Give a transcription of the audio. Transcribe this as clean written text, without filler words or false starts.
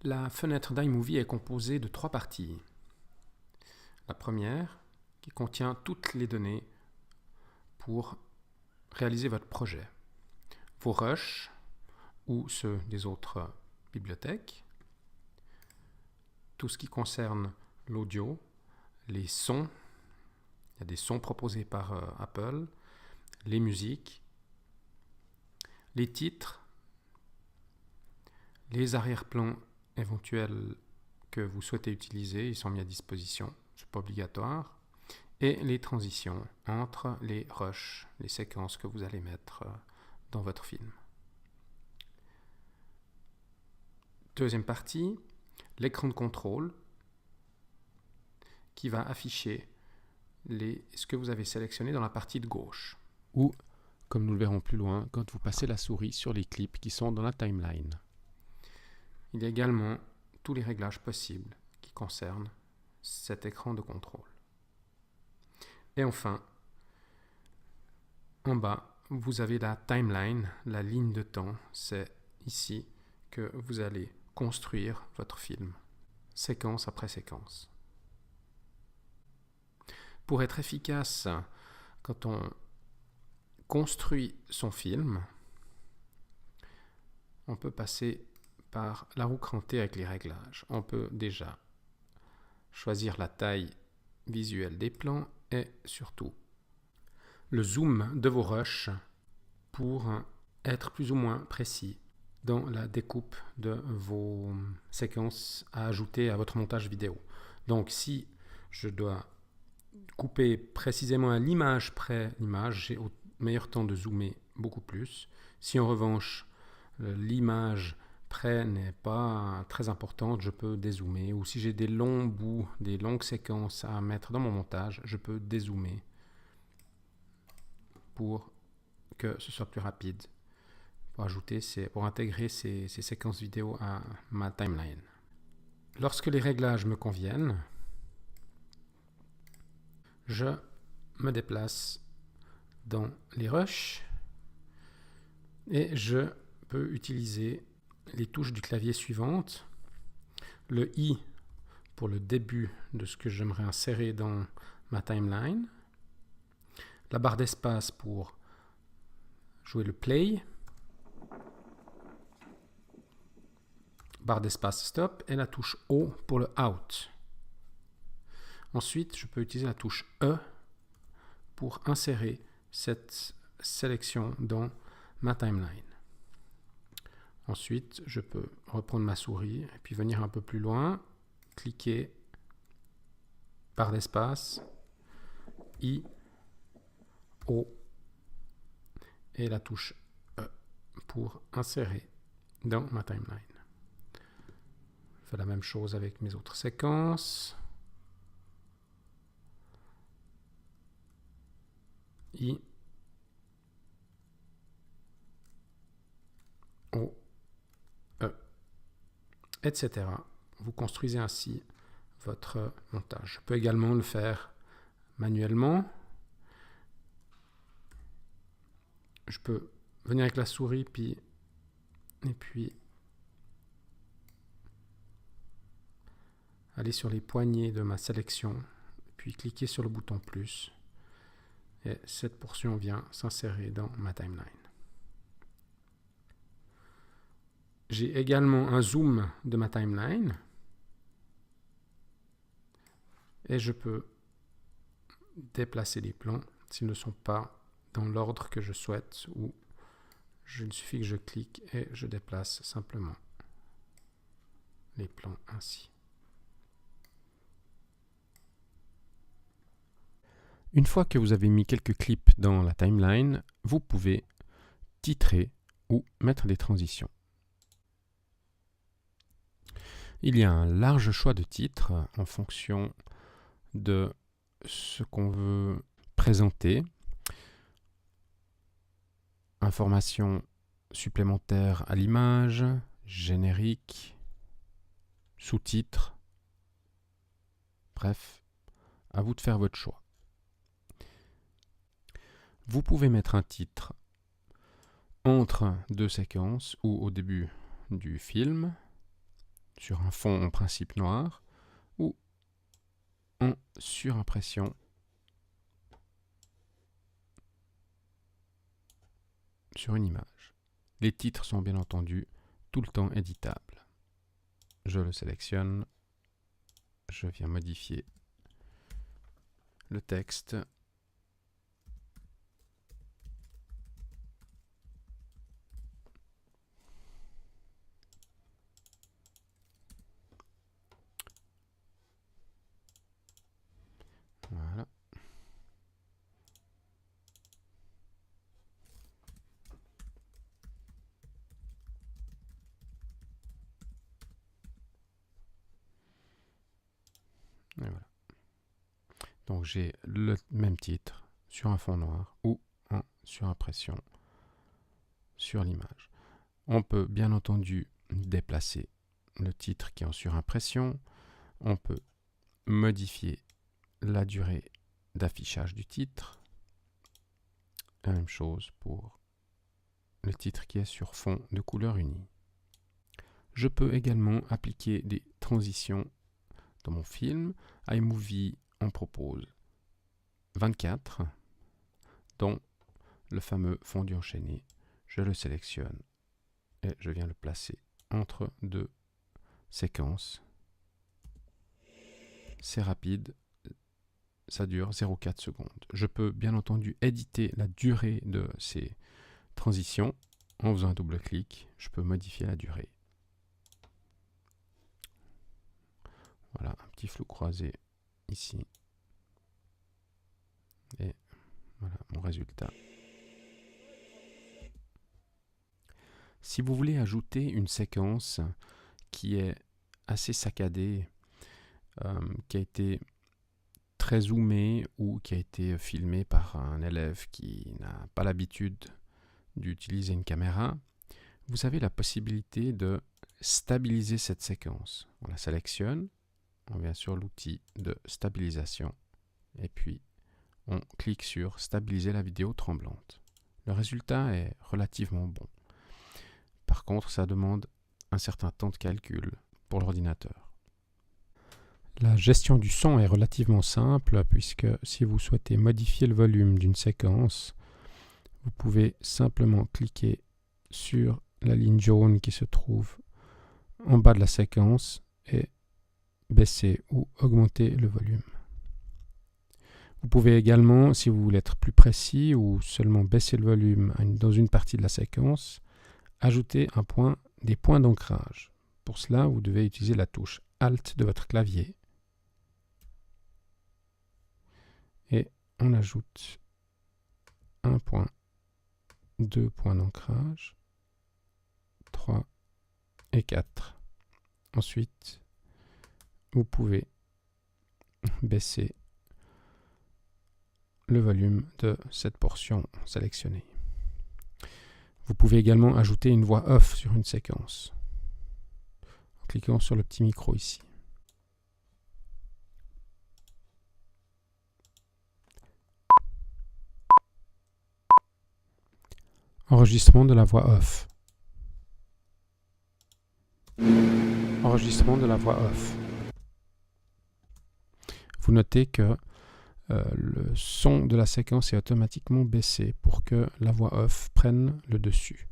La fenêtre d'iMovie est composée de 3 parties. La première, qui contient toutes les données pour réaliser votre projet. Vos rushs ou ceux des autres bibliothèques. Tout ce qui concerne l'audio, les sons. Il y a des sons proposés par Apple, les musiques, les titres, les arrière-plans éventuels que vous souhaitez utiliser, ils sont mis à disposition, ce n'est pas obligatoire, et les transitions entre les rushs, les séquences que vous allez mettre dans votre film. Deuxième partie, l'écran de contrôle qui va afficher ce que vous avez sélectionné dans la partie de gauche. Ou, comme nous le verrons plus loin, quand vous passez la souris sur les clips qui sont dans la timeline. Il y a également tous les réglages possibles qui concernent cet écran de contrôle. Et enfin, en bas, vous avez la timeline, la ligne de temps. C'est ici que vous allez construire votre film, séquence après séquence. Pour être efficace, quand on construit son film, on peut passer par la roue crantée avec les réglages. On peut déjà choisir la taille visuelle des plans et surtout le zoom de vos rushs pour être plus ou moins précis dans la découpe de vos séquences à ajouter à votre montage vidéo. Donc si je dois couper précisément à l'image près l'image, j'ai au meilleur temps de zoomer beaucoup plus. Si en revanche l'image près n'est pas très importante, je peux dézoomer. Ou si j'ai des longs bouts, des longues séquences à mettre dans mon montage, je peux dézoomer pour que ce soit plus rapide, pour intégrer ces séquences vidéo à ma timeline. Lorsque les réglages me conviennent, je me déplace dans les rushs et je peux utiliser les touches du clavier suivantes. Le I pour le début de ce que j'aimerais insérer dans ma timeline. La barre d'espace pour jouer le play. Barre d'espace stop et la touche O pour le out. Ensuite, je peux utiliser la touche E pour insérer cette sélection dans ma timeline. Ensuite, je peux reprendre ma souris et puis venir un peu plus loin, cliquer, barre d'espace, I, O et la touche E pour insérer dans ma timeline. Je fais la même chose avec mes autres séquences. I, O, E, etc. Vous construisez ainsi votre montage. Je peux également le faire manuellement. Je peux venir avec la souris et puis aller sur les poignées de ma sélection, puis cliquer sur le bouton plus. Et cette portion vient s'insérer dans ma timeline. J'ai également un zoom de ma timeline. Et je peux déplacer les plans s'ils ne sont pas dans l'ordre que je souhaite, ou il suffit que je clique et je déplace simplement les plans ainsi. Une fois que vous avez mis quelques clips dans la timeline, vous pouvez titrer ou mettre des transitions. Il y a un large choix de titres en fonction de ce qu'on veut présenter. Informations supplémentaires à l'image, générique, sous-titres. Bref, à vous de faire votre choix. Vous pouvez mettre un titre entre deux séquences ou au début du film. sur un fond en principe noir ou en surimpression sur une image. Les titres sont bien entendu tout le temps éditables. Je le sélectionne, je viens modifier le texte. Voilà. Et voilà. Donc j'ai le même titre sur un fond noir ou en surimpression sur l'image. On peut bien entendu déplacer le titre qui est en surimpression. On peut modifier la durée d'affichage du titre. La même chose pour le titre qui est sur fond de couleur unie. Je peux également appliquer des transitions dans mon film. iMovie en propose 24, dont le fameux fondu enchaîné. Je le sélectionne et je viens le placer entre deux séquences. C'est rapide, ça dure 0,4 secondes. Je peux bien entendu éditer la durée de ces transitions en faisant un double-clic. Je peux modifier la durée. Voilà, un petit flou croisé ici. Et voilà mon résultat. Si vous voulez ajouter une séquence qui est assez saccadée, qui a été très zoomée ou qui a été filmée par un élève qui n'a pas l'habitude d'utiliser une caméra, vous avez la possibilité de stabiliser cette séquence. On la sélectionne, on vient sur l'outil de stabilisation et puis on clique sur stabiliser la vidéo tremblante. Le résultat est relativement bon. Par contre, ça demande un certain temps de calcul pour l'ordinateur. La gestion du son est relativement simple puisque si vous souhaitez modifier le volume d'une séquence, vous pouvez simplement cliquer sur la ligne jaune qui se trouve en bas de la séquence et baisser ou augmenter le volume. Vous pouvez également, si vous voulez être plus précis ou seulement baisser le volume dans une partie de la séquence, ajouter des points d'ancrage. Pour cela, vous devez utiliser la touche Alt de votre clavier. Et on ajoute un point, 2 points d'ancrage, 3 et 4. Ensuite, vous pouvez baisser le volume de cette portion sélectionnée. Vous pouvez également ajouter une voix off sur une séquence en cliquant sur le petit micro ici. Enregistrement de la voix off. Enregistrement de la voix off. Vous notez que le son de la séquence est automatiquement baissé pour que la voix off prenne le dessus.